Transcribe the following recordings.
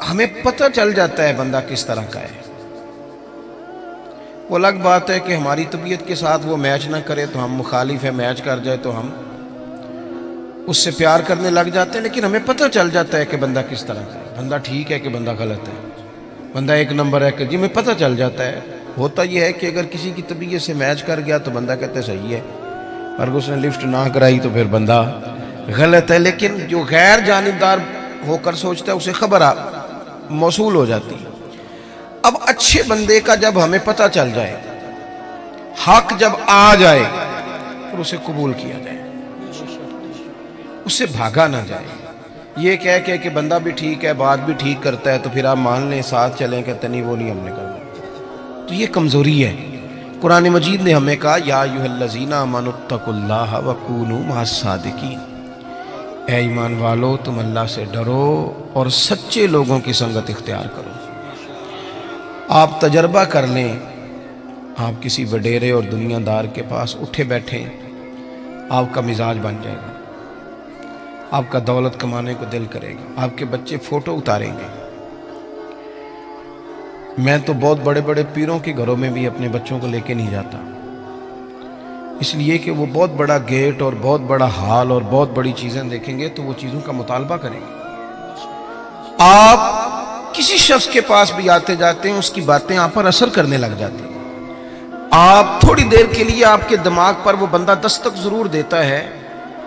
ہمیں پتہ چل جاتا ہے بندہ کس طرح کا ہے۔ وہ الگ بات ہے کہ ہماری طبیعت کے ساتھ وہ میچ نہ کرے تو ہم مخالف ہے، میچ کر جائے تو ہم اس سے پیار کرنے لگ جاتے ہیں، لیکن ہمیں پتہ چل جاتا ہے کہ بندہ کس طرح کا ہے، بندہ ٹھیک ہے کہ بندہ غلط ہے، بندہ ایک نمبر ہے کہ جی، ہمیں پتہ چل جاتا ہے۔ ہوتا یہ ہے کہ اگر کسی کی طبیعت سے میچ کر گیا تو بندہ کہتے صحیح ہے، اور اس نے لفٹ نہ کرائی تو پھر بندہ غلط ہے، لیکن جو غیر جانبدار ہو کر سوچتا ہے اسے خبر موصول ہو جاتی ہے۔ اب اچھے بندے کا جب ہمیں پتہ چل جائے، حق جب آ جائے، اور اسے قبول کیا جائے، اس سے بھاگا نہ جائے۔ یہ کہہ کہ بندہ بھی ٹھیک ہے، بات بھی ٹھیک کرتا ہے، تو پھر آپ مان لیں، ساتھ چلیں، کہتے نہیں وہ نہیں ہم نے کرنا، تو یہ کمزوری ہے۔ قرآن مجید نے ہمیں کہا یا ایھا الذین آمنوا اتقوا اللہ وکونوا مع الصادقین، اے ایمان والو تم اللہ سے ڈرو اور سچے لوگوں کی سنگت اختیار کرو۔ آپ تجربہ کر لیں، آپ کسی وڈیرے اور دنیا دار کے پاس اٹھے بیٹھیں، آپ کا مزاج بن جائے گا، آپ کا دولت کمانے کو دل کرے گا، آپ کے بچے فوٹو اتاریں گے۔ میں تو بہت بڑے بڑے پیروں کے گھروں میں بھی اپنے بچوں کو لے کے نہیں جاتا، اس لیے کہ وہ بہت بڑا گیٹ اور بہت بڑا ہال اور بہت بڑی چیزیں دیکھیں گے تو وہ چیزوں کا مطالبہ کریں گے۔ آپ کسی شخص کے پاس بھی آتے جاتے ہیں، اس کی باتیں آپ پر اثر کرنے لگ جاتی ہیں۔ آپ تھوڑی دیر کے لیے آپ کے دماغ پر وہ بندہ دستک ضرور دیتا ہے،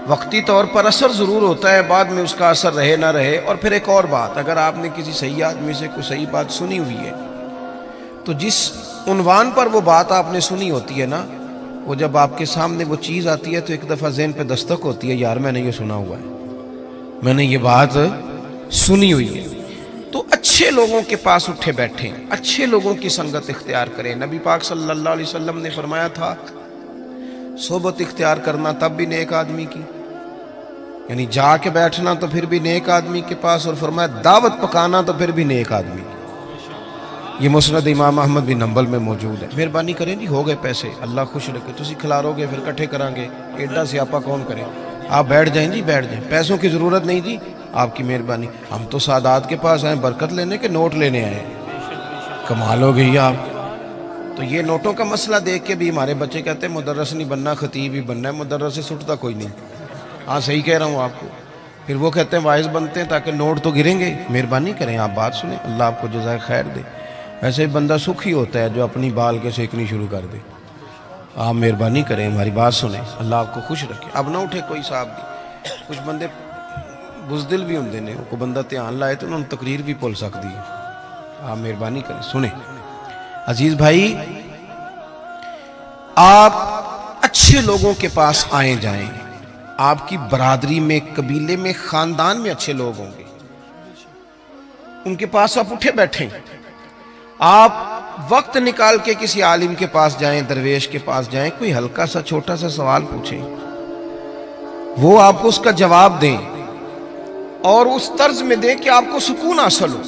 وقتی طور پر اثر ضرور ہوتا ہے، بعد میں اس کا اثر رہے نہ رہے۔ اور پھر ایک اور بات، اگر آپ نے کسی صحیح آدمی سے کوئی صحیح بات سنی ہوئی ہے تو جس عنوان پر وہ بات آپ نے سنی ہوتی ہے نا، وہ جب آپ کے سامنے وہ چیز آتی ہے تو ایک دفعہ ذہن پہ دستک ہوتی ہے، یار میں نے یہ سنا ہوا ہے، میں نے یہ بات سنی ہوئی ہے۔ تو اچھے لوگوں کے پاس اٹھے بیٹھیں، اچھے لوگوں کی سنگت اختیار کریں۔ نبی پاک صلی اللہ علیہ وسلم نے فرمایا تھا صحبت اختیار کرنا تب بھی نیک آدمی کی، یعنی جا کے بیٹھنا تو پھر بھی نیک آدمی کے پاس، اور فرمایا دعوت پکانا تو پھر بھی نیک آدمی کی۔ یہ مسند امام احمد بن حنبل میں موجود ہے۔ مہربانی کریں جی، ہو گئے پیسے، اللہ خوش رکھے، تسی کھلارو گے پھر کٹھے کریں گے، ایڈا سیاپا کون کرے؟ آپ بیٹھ جائیں جی، بیٹھ جائیں، پیسوں کی ضرورت نہیں جی، آپ کی مہربانی۔ ہم تو سادات کے پاس آئے برکت لینے کے نوٹ لینے آئے، کمال ہو گئی آپ۔ تو یہ نوٹوں کا مسئلہ دیکھ کے بھی ہمارے بچے کہتے ہیں مدرس نہیں بننا، خطیب ہی بننا ہے، مدرس سے سٹتا کوئی نہیں۔ ہاں صحیح کہہ رہا ہوں آپ کو۔ پھر وہ کہتے ہیں واعظ بنتے ہیں تاکہ نوٹ تو گریں گے۔ مہربانی کریں، آپ بات سنیں، اللہ آپ کو جزائے خیر دے۔ ایسے ہی بندہ سکھی ہوتا ہے جو اپنی بال کے سیکنی شروع کر دے۔ آپ مہربانی کریں، ہماری بات سنیں، اللہ آپ کو خوش رکھے۔ اب نہ اٹھے کوئی صاحب بھی، کچھ بندے بزدل بھی ہوندے نے، کوئی بندہ دھیان لائے تو انہوں نے تقریر بھی بھول سکتی ہے۔ آپ مہربانی کریں، سنیں۔ عزیز بھائی، آپ اچھے لوگوں کے پاس آئیں جائیں، آپ کی برادری میں، قبیلے میں، خاندان میں اچھے لوگ ہوں گے، ان کے پاس آپ اٹھے بیٹھیں۔ آپ وقت نکال کے کسی عالم کے پاس جائیں، درویش کے پاس جائیں، کوئی ہلکا سا چھوٹا سا سوال پوچھیں، وہ آپ کو اس کا جواب دیں، اور اس طرز میں دیں کہ آپ کو سکون حاصل ہو۔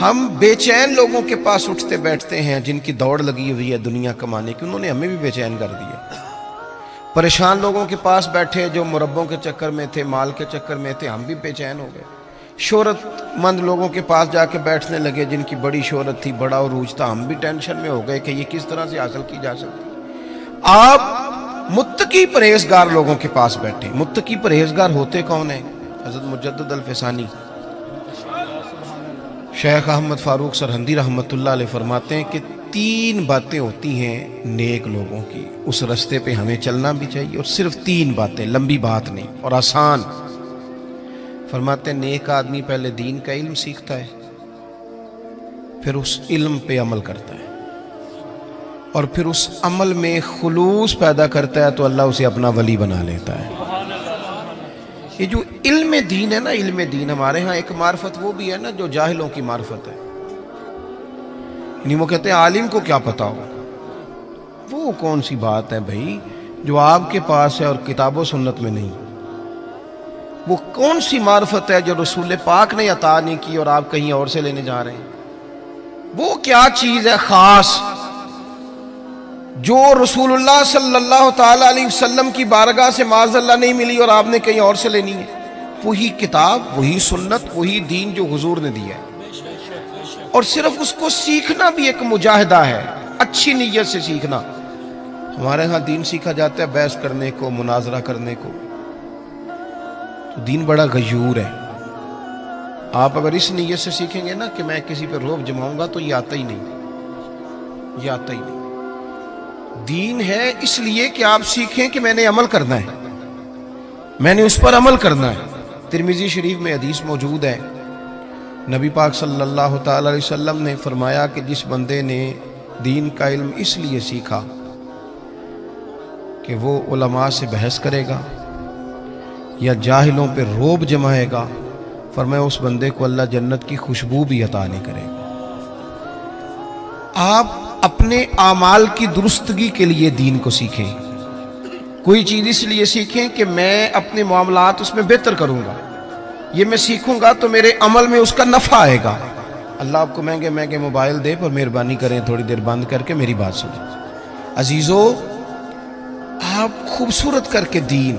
ہم بے چین لوگوں کے پاس اٹھتے بیٹھتے ہیں جن کی دوڑ لگی ہوئی ہے دنیا کمانے کی، انہوں نے ہمیں بھی بے چین کر دیا۔ پریشان لوگوں کے پاس بیٹھے جو مربوں کے چکر میں تھے، مال کے چکر میں تھے، ہم بھی بے چین ہو گئے۔ شہرت مند لوگوں کے پاس جا کے بیٹھنے لگے جن کی بڑی شہرت تھی، بڑا عروج تھا، ہم بھی ٹینشن میں ہو گئے کہ یہ کس طرح سے حاصل کی جا سکتی۔ آپ متقی پرہیزگار لوگوں کے پاس بیٹھیں۔ متقی پرہیزگار ہوتے کون ہیں؟ حضرت مجدد الفسانی شیخ احمد فاروق سرہندی رحمۃ اللہ علیہ فرماتے ہیں کہ 3 باتیں ہوتی ہیں نیک لوگوں کی، اس رستے پہ ہمیں چلنا بھی چاہیے، اور صرف 3 باتیں، لمبی بات نہیں اور آسان۔ فرماتے ہیں نیک آدمی پہلے دین کا علم سیکھتا ہے، پھر اس علم پہ عمل کرتا ہے، اور پھر اس عمل میں خلوص پیدا کرتا ہے تو اللہ اسے اپنا ولی بنا لیتا ہے۔ یہ جو علم دین ہے نا، علم دین ہمارے ہاں ایک معرفت وہ بھی ہے نا جو جاہلوں کی معرفت ہے، یعنی وہ کہتے ہیں عالم کو کیا پتا ہو۔ وہ کون سی بات ہے بھائی جو آپ کے پاس ہے اور کتاب و سنت میں نہیں؟ وہ کون سی معرفت ہے جو رسول پاک نے عطا نہیں کی اور آپ کہیں اور سے لینے جا رہے ہیں؟ وہ کیا چیز ہے خاص جو رسول اللہ صلی اللہ تعالی علیہ وسلم کی بارگاہ سے معاذ اللہ نہیں ملی اور آپ نے کہیں اور سے لینی ہے؟ وہی کتاب، وہی سنت، وہی دین جو حضور نے دیا ہے۔ اور صرف اس کو سیکھنا بھی ایک مجاہدہ ہے، اچھی نیت سے سیکھنا. ہمارے ہاں دین سیکھا جاتا ہے بحث کرنے کو، مناظرہ کرنے کو. تو دین بڑا غیور ہے. آپ اگر اس نیت سے سیکھیں گے نا کہ میں کسی پہ رعب جماؤں گا تو یہ آتا ہی نہیں، یہ آتا ہی نہیں. دین ہے اس لیے کہ آپ سیکھیں کہ میں نے عمل کرنا ہے، میں نے اس پر عمل کرنا ہے. ترمذی شریف میں حدیث موجود ہے، نبی پاک صلی اللہ تعالی علیہ وسلم نے فرمایا کہ جس بندے نے دین کا علم اس لیے سیکھا کہ وہ علماء سے بحث کرے گا یا جاہلوں پہ رعب جمائے گا، فرمایا اس بندے کو اللہ جنت کی خوشبو بھی عطا نہیں کرے گا. آپ اپنے اعمال کی درستگی کے لیے دین کو سیکھیں. کوئی چیز اس لیے سیکھیں کہ میں اپنے معاملات اس میں بہتر کروں گا، یہ میں سیکھوں گا تو میرے عمل میں اس کا نفع آئے گا. اللہ آپ کو مہنگے مہنگے موبائل دے پر مہربانی کریں تھوڑی دیر بند کر کے میری بات سنیں. عزیزو، آپ خوبصورت کر کے دین،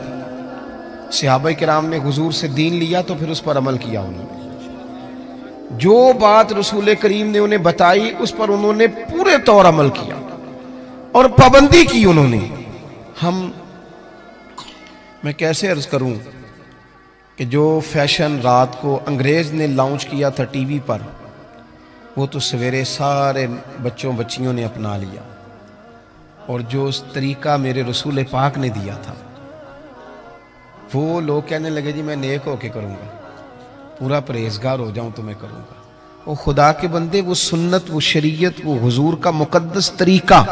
صحابہ کرام نے حضور سے دین لیا تو پھر اس پر عمل کیا. انہوں نے جو بات رسول کریم نے انہیں بتائی اس پر انہوں نے پورے طور عمل کیا اور پابندی کی انہوں نے. میں کیسے عرض کروں کہ جو فیشن رات کو انگریز نے لانچ کیا تھا ٹی وی پر، وہ تو سویرے سارے بچوں بچیوں نے اپنا لیا. اور جو اس طریقہ میرے رسول پاک نے دیا تھا، وہ لوگ کہنے لگے جی میں نیک ہو کے کروں گا، پورا پرہیزگار ہو جاؤں تو میں کروں گا. وہ خدا کے بندے، وہ سنت، وہ شریعت، وہ حضور کا مقدس طریقہ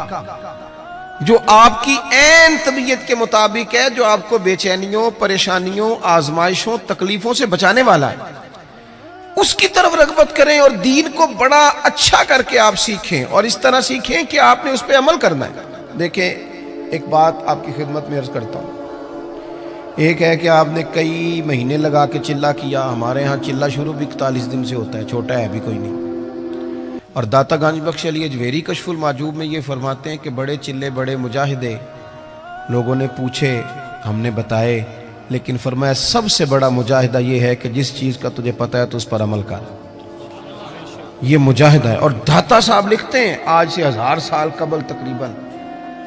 جو آپ کی عین طبیعت کے مطابق ہے، جو آپ کو بے چینیوں، پریشانیوں، آزمائشوں، تکلیفوں سے بچانے والا ہے، اس کی طرف رغبت کریں اور دین کو بڑا اچھا کر کے آپ سیکھیں اور اس طرح سیکھیں کہ آپ نے اس پہ عمل کرنا ہے. دیکھیں، ایک بات آپ کی خدمت میں عرض کرتا ہوں. ایک ہے کہ آپ نے کئی مہینے لگا کے چلہ کیا. ہمارے ہاں چلہ شروع بھی 41 دن سے ہوتا ہے، چھوٹا ہے بھی کوئی نہیں. اور داتا گنج بخش علی اجویری کشف المعجوب میں یہ فرماتے ہیں کہ بڑے چلے، بڑے مجاہدے لوگوں نے پوچھے، ہم نے بتائے، لیکن فرمایا سب سے بڑا مجاہدہ یہ ہے کہ جس چیز کا تجھے پتہ ہے تو اس پر عمل کر. یہ مجاہدہ ہے. اور داتا صاحب لکھتے ہیں آج سے 1000 سال قبل تقریباً،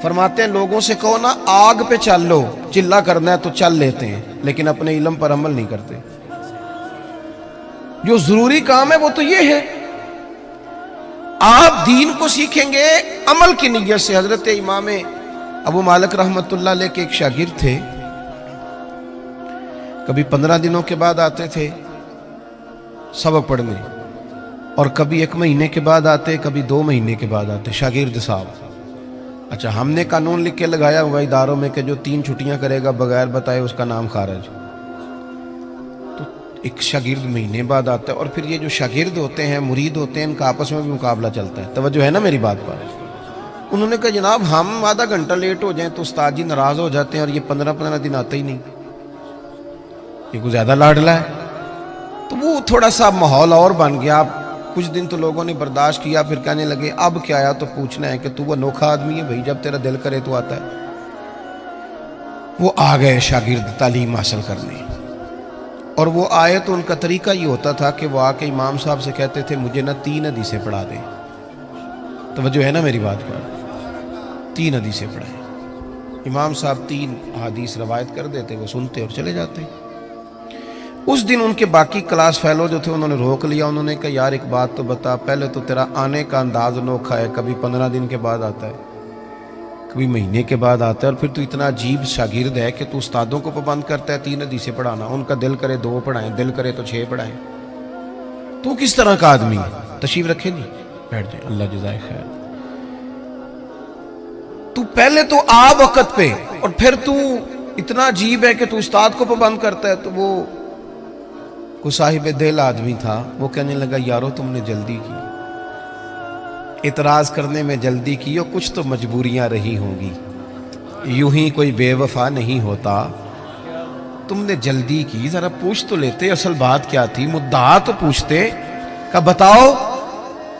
فرماتے ہیں لوگوں سے کہو نا آگ پہ چل لو، چلہ کرنا ہے تو چل لیتے ہیں لیکن اپنے علم پر عمل نہیں کرتے. جو ضروری کام ہے وہ تو یہ ہے. آپ دین کو سیکھیں گے عمل کی نیت سے. حضرت امام ابو مالک رحمت اللہ علیہ کے ایک شاگرد تھے، کبھی 15 دنوں کے بعد آتے تھے سبق پڑھنے، اور کبھی 1 مہینے کے بعد آتے، کبھی 2 مہینے کے بعد آتے. شاگرد صاحب، اچھا ہم نے قانون لکھ کے لگایا ہوا اداروں میں کہ جو 3 چھٹیاں کرے گا بغیر بتائے اس کا نام خارج. تو ایک شاگرد مہینے بعد آتا ہے، اور پھر یہ جو شاگرد ہوتے ہیں، مرید ہوتے ہیں، ان کا آپس میں بھی مقابلہ چلتا ہے. توجہ ہے نا میری بات پر؟ انہوں نے کہا جناب ہم آدھا گھنٹہ لیٹ ہو جائیں تو استاد جی ناراض ہو جاتے ہیں، اور یہ 15 دن آتا ہی نہیں، یہ کوئی زیادہ لاڈلا ہے. تو وہ تھوڑا سا ماحول اور بن گیا. کچھ دن تو لوگوں نے برداشت کیا، پھر کہنے لگے اب کیا آیا تو پوچھنا ہے کہ تو وہ انوکھا آدمی ہے بھائی، جب تیرا دل کرے تو آتا ہے. وہ آ گئے شاگرد تعلیم حاصل کرنے، اور وہ آئے تو ان کا طریقہ یہ ہوتا تھا کہ وہ آ کے امام صاحب سے کہتے تھے مجھے نا 3 حدیثیں پڑھا دیں. توجہ ہے نا میری بات پر؟ 3 حدیثیں پڑھائیں. امام صاحب 3 حدیث روایت کر دیتے، وہ سنتے اور چلے جاتے. اس دن ان کے باقی کلاس فیلو جو تھے انہوں نے روک لیا. انہوں نے کہا یار ایک بات تو بتا، پہلے تو تیرا آنے کا انداز انوکھا ہے، کبھی 15 دن کے بعد آتا ہے، کبھی مہینے کے بعد آتا ہے، اور پھر تو اتنا عجیب شاگرد ہے کہ تو استادوں کو پابند کرتا ہے 3 حدیثیں پڑھانا. ان کا دل کرے 2 پڑھائیں، دل کرے تو 6 پڑھائیں. تو کس طرح کا آدمی ہے؟ تشریف رکھے جی، بیٹھ جائیں، اللہ جزائے خیر. تو پہلے تو آ وقت پہ، اور پھر تو اتنا عجیب ہے کہ تو استاد کو پابند کرتا ہے. تو وہ کوئی صاحب دل آدمی تھا، وہ کہنے لگا یارو تم نے جلدی کی، اعتراض کرنے میں جلدی کی، اور کچھ تو مجبوریاں رہی ہوں گی، یوں ہی کوئی بے وفا نہیں ہوتا، تم نے جلدی کی، ذرا پوچھ تو لیتے اصل بات کیا تھی، مدعا تو پوچھتے. کہا بتاؤ.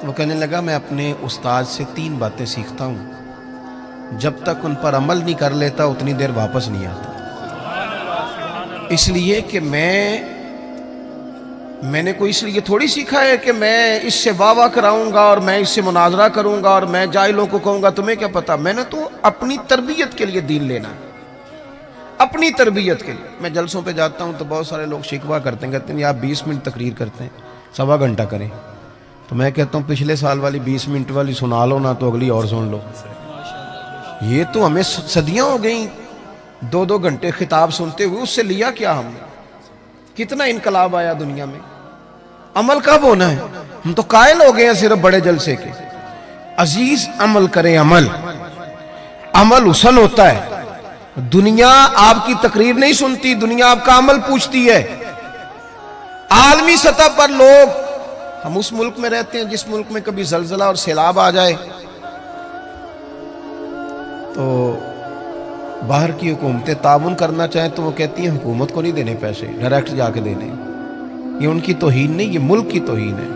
وہ کہنے لگا میں اپنے استاد سے 3 باتیں سیکھتا ہوں، جب تک ان پر عمل نہیں کر لیتا اتنی دیر واپس نہیں آتا. اس لیے کہ میں میں نے کوئی اس لیے تھوڑی سیکھا ہے کہ میں اس سے واہ واہ کراؤں گا اور میں اس سے مناظرہ کروں گا اور میں جاہلوں کو کہوں گا تمہیں کیا پتا. میں نے تو اپنی تربیت کے لیے دین لینا ہے, اپنی تربیت کے لیے. میں جلسوں پہ جاتا ہوں تو بہت سارے لوگ شکوہ کرتے ہیں, کہتے ہیں آپ 20 منٹ تقریر کرتے ہیں, 1.25 گھنٹہ کریں. تو میں کہتا ہوں پچھلے سال والی 20 منٹ والی سنا لو نا, تو اگلی اور سن لو. یہ تو ہمیں صدیاں ہو گئیں 2 گھنٹے خطاب سنتے ہوئے, اس سے لیا کیا ہم نے؟ کتنا انقلاب آیا دنیا میں. عمل کب ہونا ہے؟ ہم تو قائل ہو گئے ہیں صرف بڑے جلسے کے. عزیز عمل کریں, عمل حسن ہوتا ہے. دنیا آپ کی تقریر نہیں سنتی, دنیا آپ کا عمل پوچھتی ہے. عالمی سطح پر لوگ, ہم اس ملک میں رہتے ہیں جس ملک میں کبھی زلزلہ اور سیلاب آ جائے تو باہر کی حکومتیں تعاون کرنا چاہیں تو وہ کہتی ہیں حکومت کو نہیں دینے پیسے, ڈائریکٹ جا کے دینے. یہ ان کی توہین نہیں, یہ ملک کی توہین ہے.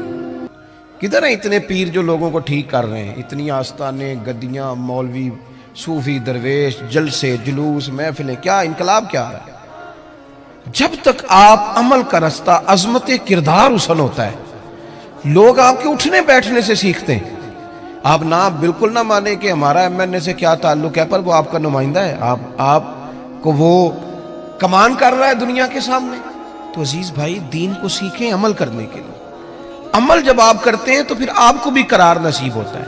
کدھر ہیں اتنے پیر جو لوگوں کو ٹھیک کر رہے ہیں؟ اتنی آستانے, گدیاں, مولوی, صوفی, درویش, جلسے, جلوس, محفلیں, کیا انقلاب کیا ہے؟ جب تک آپ عمل کا رستہ, عظمت کردار حسن ہوتا ہے, لوگ آپ کے اٹھنے بیٹھنے سے سیکھتے ہیں. آپ بالکل نہ مانیں کہ ہمارا ایم این اے سے کیا تعلق ہے, پر وہ آپ کا نمائندہ ہے, آپ کو وہ کمان کر رہا ہے دنیا کے سامنے. تو عزیز بھائی, دین کو سیکھیں عمل کرنے کے لیے. عمل جب آپ کرتے ہیں تو پھر آپ کو بھی قرار نصیب ہوتا ہے.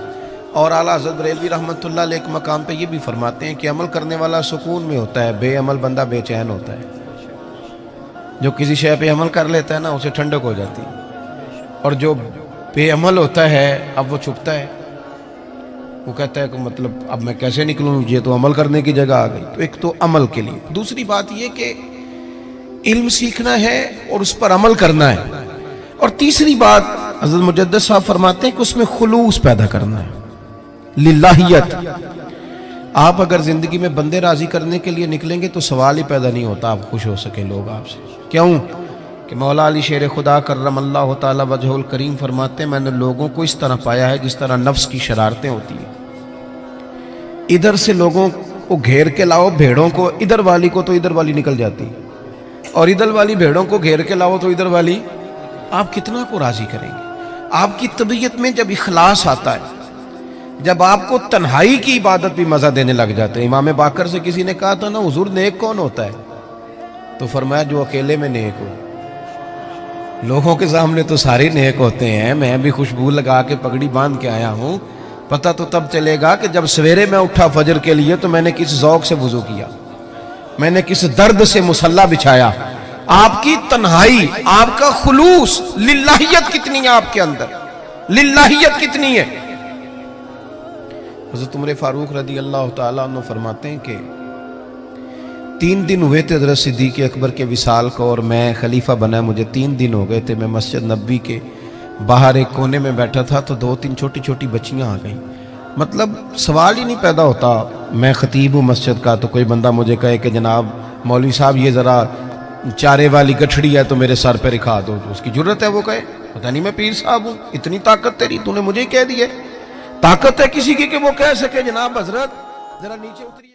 اور اعلیٰ حضرت بریلوی رحمۃ اللہ علیہ ایک مقام پہ یہ بھی فرماتے ہیں کہ عمل کرنے والا سکون میں ہوتا ہے, بے عمل بندہ بے چین ہوتا ہے. جو کسی شے پہ عمل کر لیتا ہے نا, اسے ٹھنڈک ہو جاتی ہے. اور جو بے عمل ہوتا ہے, اب وہ چھپتا ہے, وہ کہتا ہے کہ مطلب اب میں کیسے نکلوں, یہ تو عمل کرنے کی جگہ آ گئی. تو ایک تو عمل کے لیے. دوسری بات یہ کہ علم سیکھنا ہے اور اس پر عمل کرنا ہے. اور تیسری بات حضرت مجدد صاحب فرماتے ہیں کہ اس میں خلوص پیدا کرنا ہے, للہیت. آپ اگر زندگی میں بندے راضی کرنے کے لیے نکلیں گے تو سوال ہی پیدا نہیں ہوتا آپ خوش ہو سکیں لوگ آپ سے. کیوں کہ مولا علی شیر خدا کرم اللہ تعالی وجہ الکریم فرماتے ہیں میں نے لوگوں کو اس طرح پایا ہے جس طرح نفس کی شرارتیں ہوتی ہیں. ادھر سے لوگوں کو گھیر کے لاؤ بھیڑوں کو, ادھر والی کو تو ادھر والی نکل جاتی, اور ادھر والی بھیڑوں کو گھیر کے لاؤ تو ادھر والی. آپ کتنا کو راضی کریں گے؟ آپ کی طبیعت میں جب اخلاص آتا ہے, جب آپ کو تنہائی کی عبادت بھی مزہ دینے لگ جاتے ہیں. امام باقر سے کسی نے کہا تھا نا حضور نیک کون ہوتا ہے؟ تو فرمایا جو اکیلے میں نیک ہو. لوگوں کے سامنے تو سارے نیک ہوتے ہیں, میں بھی خوشبو لگا کے پگڑی باندھ کے آیا ہوں, پتہ تو تب چلے گا کہ جب سویرے میں اٹھا فجر کے لیے تو میں نے کس ذوق سے وضو کیا, میں نے کس درد سے مصلی بچھایا. آپ کی تنہائی, آپ کا خلوص, للہیت کتنی ہے آپ کے اندر, للہیت کتنی ہے. حضرت عمر فاروق رضی اللہ تعالیٰ عنہ فرماتے ہیں کہ 3 دن ہوئے تھے حضرت صدیق اکبر کے وصال کو, اور میں خلیفہ بنا, مجھے 3 دن ہو گئے تھے. میں مسجد نبوی کے باہر ایک کونے میں بیٹھا تھا تو 2-3 چھوٹی چھوٹی بچیاں آ گئیں. مطلب سوال ہی نہیں پیدا ہوتا, میں خطیب ہوں مسجد کا, تو کوئی بندہ مجھے کہے کہ جناب مولوی صاحب یہ ذرا چارے والی گٹھڑی ہے تو میرے سر پہ رکھا دو. اس کی جرت ہے وہ کہے پتہ نہیں میں پیر صاحب ہوں, اتنی طاقت تیری, تو نے مجھے کہہ دی ہے. طاقت ہے کسی کی کہ وہ کہہ سکے جناب حضرت ذرا نیچے اتریے.